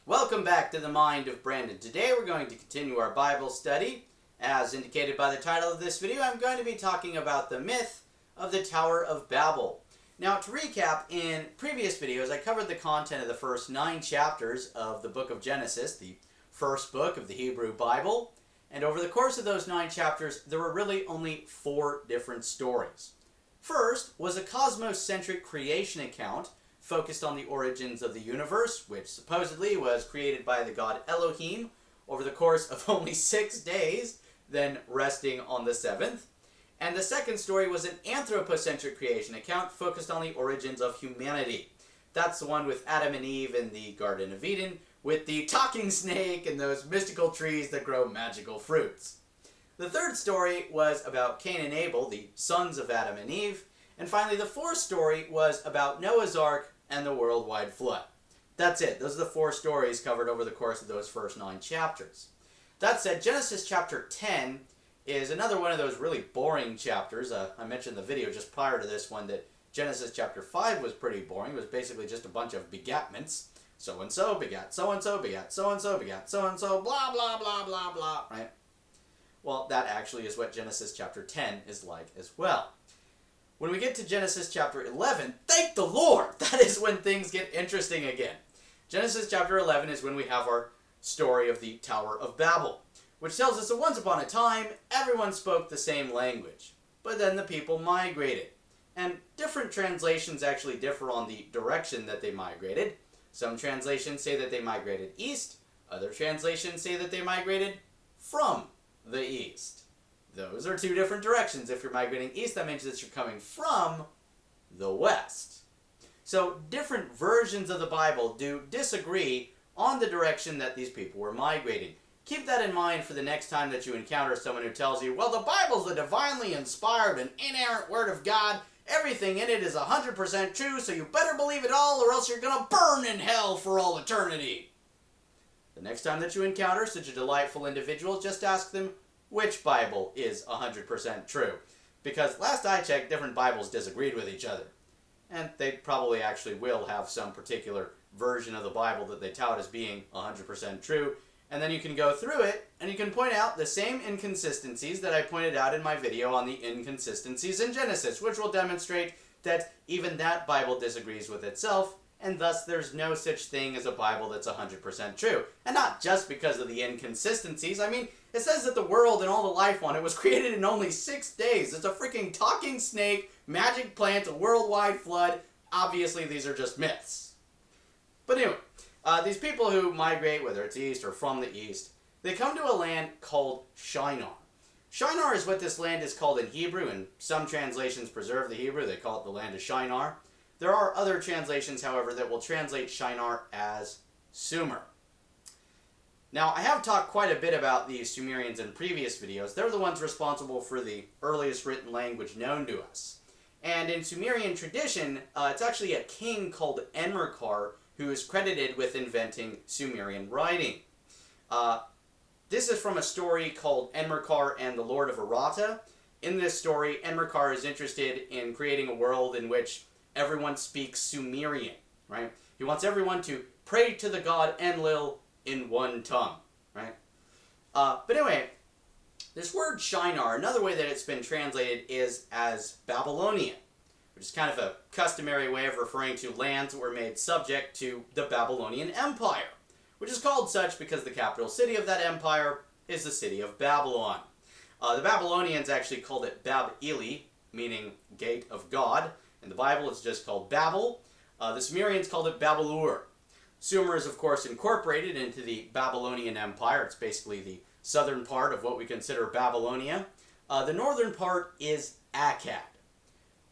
Welcome back to the Mind of Brandon. Today we're going to continue our Bible study. As indicated by the title of this video, I'm going to be talking about the myth of the Tower of Babel. Now, to recap, in previous videos I covered the content of the first 9 chapters of the book of Genesis, the first book of the Hebrew Bible. And over the course of those 9 chapters, there were really only 4 different stories. First was a cosmocentric creation account focused on the origins of the universe, which supposedly was created by the god Elohim over the course of only 6 days, then resting on the 7th. And the second story was an anthropocentric creation account focused on the origins of humanity. That's the one with Adam and Eve in the Garden of Eden, with the talking snake and those mystical trees that grow magical fruits. The third story was about Cain and Abel, the sons of Adam and Eve. And finally, the fourth story was about Noah's Ark and the worldwide flood. That's it. Those are the 4 stories covered over the course of those first 9 chapters. That said, Genesis chapter 10 is another one of those really boring chapters. I mentioned in the video just prior to this one that Genesis chapter 5 was pretty boring. It was basically just a bunch of begatments. So-and-so begat so-and-so begat so-and-so begat so-and-so, blah, blah, blah, blah, blah, right? Well, that actually is what Genesis chapter 10 is like as well. When we get to Genesis chapter 11, thank the Lord, that is when things get interesting again. Genesis chapter 11 is when we have our story of the Tower of Babel, which tells us that once upon a time, everyone spoke the same language. But then the people migrated. And different translations actually differ on the direction that they migrated. Some translations say that they migrated east. Other translations say that they migrated from the east. Those are 2 different directions. If you're migrating east, that means that you're coming from the west. So different versions of the Bible do disagree on the direction that these people were migrating. Keep that in mind for the next time that you encounter someone who tells you, well, the Bible's the divinely inspired and inerrant word of God. Everything in it is 100% true, so you better believe it all or else you're going to burn in hell for all eternity. The next time that you encounter such a delightful individual, just ask them, which Bible is 100% true? Because last I checked, different Bibles disagreed with each other. And they probably actually will have some particular version of the Bible that they tout as being 100% true. And then you can go through it, and you can point out the same inconsistencies that I pointed out in my video on the inconsistencies in Genesis, which will demonstrate that even that Bible disagrees with itself, and thus there's no such thing as a Bible that's 100% true. And not just because of the inconsistencies. I mean, it says that the world and all the life on it was created in only 6 days. It's a freaking talking snake, magic plant, a worldwide flood. Obviously, these are just myths. But anyway, these people who migrate, whether it's east or from the east, they come to a land called Shinar. Shinar is what this land is called in Hebrew, and some translations preserve the Hebrew. They call it the land of Shinar. There are other translations, however, that will translate Shinar as Sumer. Now, I have talked quite a bit about the Sumerians in previous videos. They're the ones responsible for the earliest written language known to us. And in Sumerian tradition, it's actually a king called Enmerkar who is credited with inventing Sumerian writing. This is from a story called Enmerkar and the Lord of Arata. In this story, Enmerkar is interested in creating a world in which everyone speaks Sumerian, right? He wants everyone to pray to the god Enlil in one tongue, right? But anyway, this word Shinar, another way that it's been translated is as Babylonian, which is kind of a customary way of referring to lands that were made subject to the Babylonian Empire, which is called such because the capital city of that empire is the city of Babylon. The Babylonians actually called it Bab-Ili, meaning gate of God. In the Bible, it's just called Babel. The Sumerians called it Babelur. Sumer is, of course, incorporated into the Babylonian Empire. It's basically the southern part of what we consider Babylonia. The northern part is Akkad.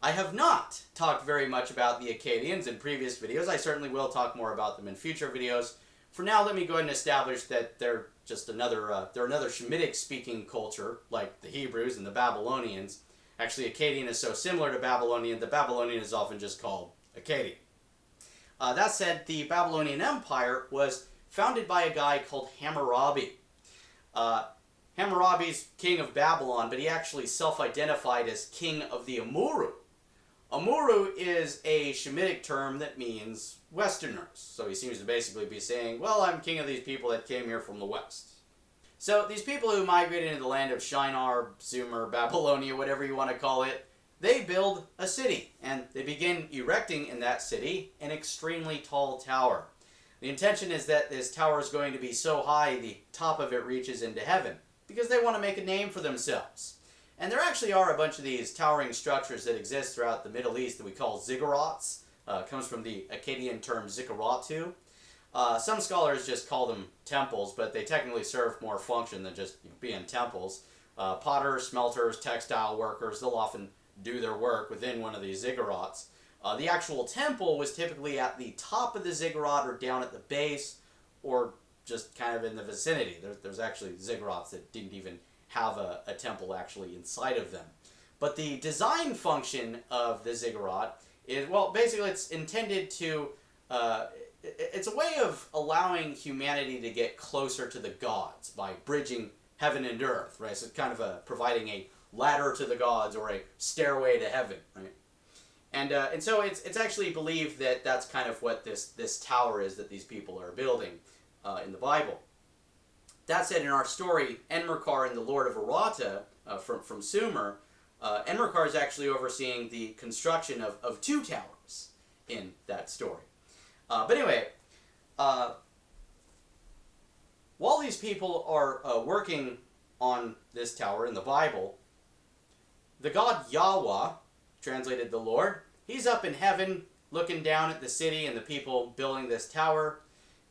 I have not talked very much about the Akkadians in previous videos. I certainly will talk more about them in future videos. For now, let me go ahead and establish that they're just another Shemitic-speaking culture, like the Hebrews and the Babylonians. Actually, Akkadian is so similar to Babylonian, the Babylonian is often just called Akkadian. That said, the Babylonian Empire was founded by a guy called Hammurabi. Hammurabi's king of Babylon, but he actually self-identified as king of the Amurru. Amuru is a Shemitic term that means Westerners. So he seems to basically be saying, well, I'm king of these people that came here from the West. So these people who migrated into the land of Shinar, Sumer, Babylonia, whatever you want to call it, they build a city, and they begin erecting in that city an extremely tall tower. The intention is that this tower is going to be so high the top of it reaches into heaven, because they want to make a name for themselves. And there actually are a bunch of these towering structures that exist throughout the Middle East that we call ziggurats. It comes from the Akkadian term zikkuratu. Some scholars just call them temples, but they technically serve more function than just being temples. Potters, smelters, textile workers, they'll often do their work within one of these ziggurats. The actual temple was typically at the top of the ziggurat or down at the base, or just kind of in the vicinity. There's actually ziggurats that didn't even have a temple actually inside of them. But the design function of the ziggurat is, well, basically it's intended to, it's a way of allowing humanity to get closer to the gods by bridging heaven and earth, right? So kind of providing a ladder to the gods or a stairway to heaven, right? And so it's actually believed that that's kind of what this tower is that these people are building in the Bible. That said, in our story, Enmerkar and the Lord of Arata from Sumer, Enmerkar is actually overseeing the construction of two towers in that story. But anyway, while these people are working on this tower in the Bible, the god Yahweh, translated the Lord, he's up in heaven looking down at the city and the people building this tower,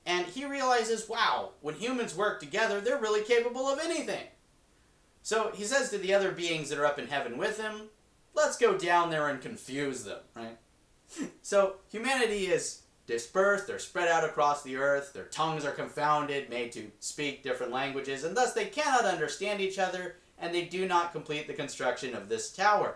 and he realizes, wow, when humans work together, they're really capable of anything. So he says to the other beings that are up in heaven with him, let's go down there and confuse them, right? So humanity is dispersed, they're spread out across the earth, their tongues are confounded, made to speak different languages, and thus they cannot understand each other, and they do not complete the construction of this tower.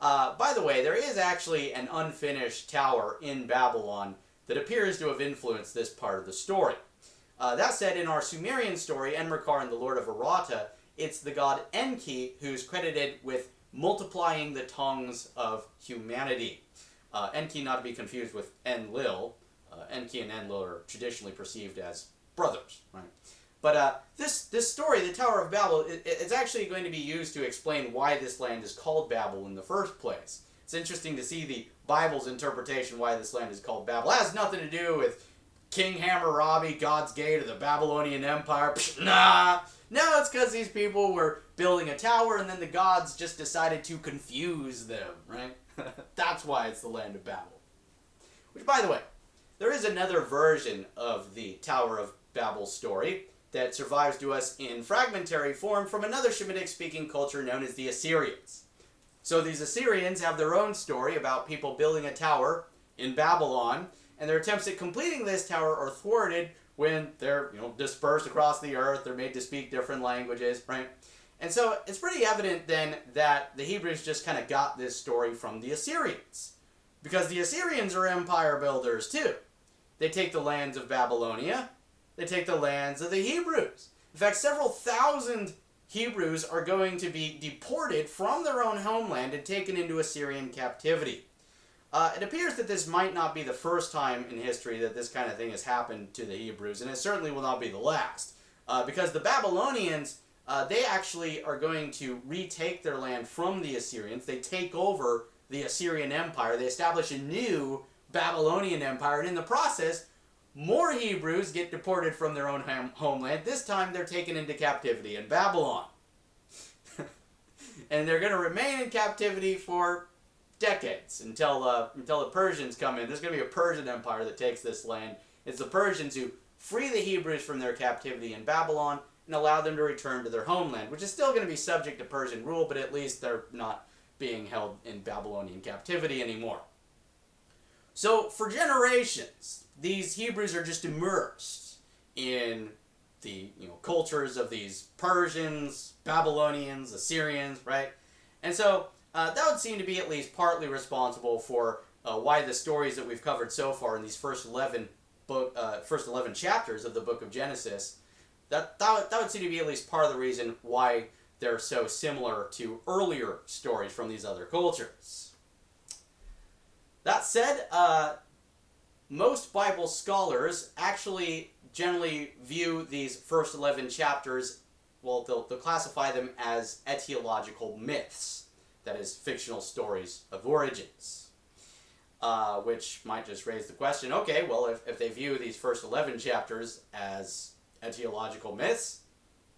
By the way, there is actually an unfinished tower in Babylon that appears to have influenced this part of the story. That said, in our Sumerian story, Enmerkar and the Lord of Arata, it's the god Enki who's credited with multiplying the tongues of humanity. Enki not to be confused with Enlil. Enki and Enlil are traditionally perceived as brothers, right? But this story, the Tower of Babel, it's actually going to be used to explain why this land is called Babel in the first place. It's interesting to see the Bible's interpretation why this land is called Babel. It has nothing to do with King Hammurabi, God's Gate, or the Babylonian Empire. Nah! No, it's because these people were building a tower and then the gods just decided to confuse them, right? That's why it's the land of Babel. Which, by the way, there is another version of the Tower of Babel story that survives to us in fragmentary form from another Shemitic-speaking culture known as the Assyrians. So these Assyrians have their own story about people building a tower in Babylon, and their attempts at completing this tower are thwarted when they're dispersed across the earth, they're made to speak different languages, right? And so it's pretty evident then that the Hebrews just kind of got this story from the Assyrians. Because the Assyrians are empire builders too. They take the lands of Babylonia, they take the lands of the Hebrews. In fact, several thousand Hebrews are going to be deported from their own homeland and taken into Assyrian captivity. It appears that this might not be the first time in history that this kind of thing has happened to the Hebrews, and it certainly will not be the last. Because the Babylonians, they actually are going to retake their land from the Assyrians. They take over the Assyrian Empire. They establish a new Babylonian Empire, and in the process, more Hebrews get deported from their own homeland. This time they're taken into captivity in Babylon. And they're going to remain in captivity for decades until the Persians come in. There's going to be a Persian Empire that takes this land. It's the Persians who free the Hebrews from their captivity in Babylon and allow them to return to their homeland, which is still going to be subject to Persian rule, but at least they're not being held in Babylonian captivity anymore. So for generations, these Hebrews are just immersed in the cultures of these Persians, Babylonians, Assyrians, right? And so that would seem to be at least partly responsible for why the stories that we've covered so far in these first 11 chapters of the book of Genesis, that would seem to be at least part of the reason why they're so similar to earlier stories from these other cultures. That said, most Bible scholars actually generally view these first 11 chapters, well, they'll classify them as etiological myths, that is, fictional stories of origins. Which might just raise the question, okay, well, if they view these first 11 chapters as etiological myths,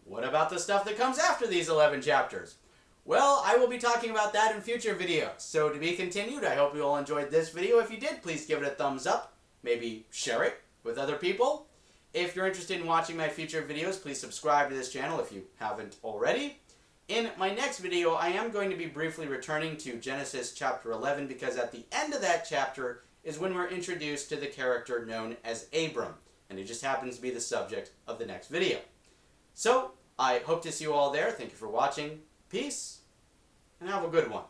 what about the stuff that comes after these 11 chapters? Well, I will be talking about that in future videos. So to be continued, I hope you all enjoyed this video. If you did, please give it a thumbs up. Maybe share it with other people. If you're interested in watching my future videos, please subscribe to this channel if you haven't already. In my next video, I am going to be briefly returning to Genesis chapter 11 because at the end of that chapter is when we're introduced to the character known as Abram, and it just happens to be the subject of the next video. So, I hope to see you all there. Thank you for watching. Peace, and have a good one.